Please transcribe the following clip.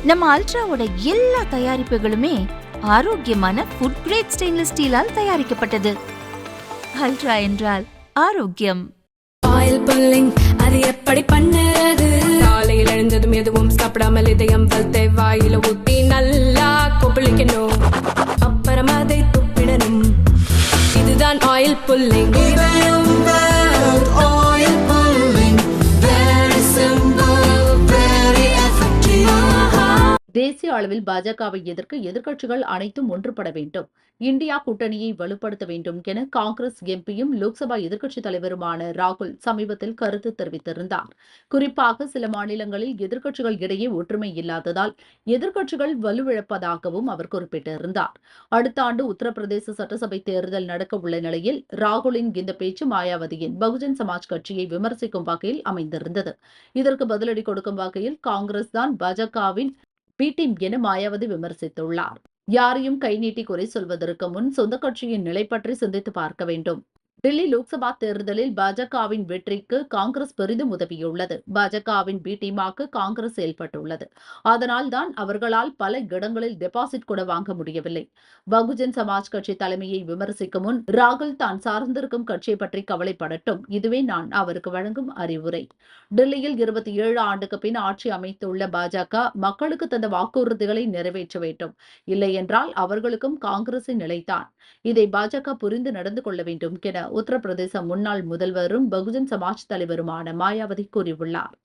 நம்ம அல்ட்ராவோட எல்லா தயாரிப்புகளுமே ஆரோக்கியமான ஃபுட் கிரேட் ஸ்டெயின்லெஸ் ஸ்டீலால் தயாரிக்கப்பட்டது. அல்ட்ரா என்றால் ஆரோக்கியம். ஆயில் புல்லிங் அது எப்படி பண்ணுறது? காலையில் எழுந்ததும் எதுவும் சாப்பிடாமல் இதயம் வளர்த்து வாயில ஊத்தி நல்லா கொப்பளிக்கணும். அப்புறம் அதை துப்பிடணும். இதுதான் ஆயில் புல்லிங். தேசிய அளவில் பாஜகவை எதிர்க்க எதிர்க்கட்சிகள் அனைத்தும் ஒன்றுபட வேண்டும். இந்தியா கூட்டணியை வலுப்படுத்த வேண்டும் என காங்கிரஸ் எம்பியும் லோக்சபா எதிர்க்கட்சித் தலைவருமான ராகுல் சமீபத்தில் கருத்து தெரிவித்திருந்தார். குறிப்பாக சில மாநிலங்களில் எதிர்க்கட்சிகள் இடையே ஒற்றுமை இல்லாததால் எதிர்க்கட்சிகள் வலுவிழப்பதாகவும் அவர் குறிப்பிட்டிருந்தார். அடுத்த ஆண்டு உத்தரப்பிரதேச சட்டசபை தேர்தல் நடக்க உள்ள நிலையில் ராகுலின் இந்த பேச்சு மாயாவதியின் பகுஜன் சமாஜ் கட்சியை விமர்சிக்கும் வகையில் அமைந்திருந்தது. இதற்கு பதிலடி கொடுக்கும் வகையில் காங்கிரஸ் தான் பாஜகவின் பி டீம் என மாயாவதி விமர்சித்துள்ளார். யாரையும் கை நீட்டி குறை சொல்வதற்கு முன் சொந்த கட்சியின் நிலை பற்றி சிந்தித்து பார்க்க வேண்டும். டெல்லி லோக்சபா தேர்தலில் பாஜகவின் வெற்றிக்கு காங்கிரஸ் பெரிதும் உதவியுள்ளது. பாஜகவின் பி டீமாக காங்கிரஸ் செயல்பட்டுள்ளது. அதனால் தான் அவர்களால் பல இடங்களில் டெபாசிட் கூட வாங்க முடியவில்லை. பகுஜன் சமாஜ் கட்சி தலைமையை விமர்சிக்கும் முன் ராகுல் தான் சார்ந்திருக்கும் கட்சியை பற்றி கவலைப்படட்டும். இதுவே நான் அவருக்கு வழங்கும் அறிவுரை. டெல்லியில் 27 ஆண்டுக்கு பின் ஆட்சி அமைத்துள்ள பாஜக மக்களுக்கு தந்த வாக்குறுதிகளை நிறைவேற்ற வேண்டும். இல்லை என்றால் அவர்களுக்கும் காங்கிரசின் நிலைத்தான். இதை பாஜக புரிந்து நடந்து கொள்ள வேண்டும் என உத்தரப்பிரதேச முன்னாள் முதல்வரும் பகுஜன் சமாஜ் தலைவருமான மாயாவதி கூறியுள்ளார்.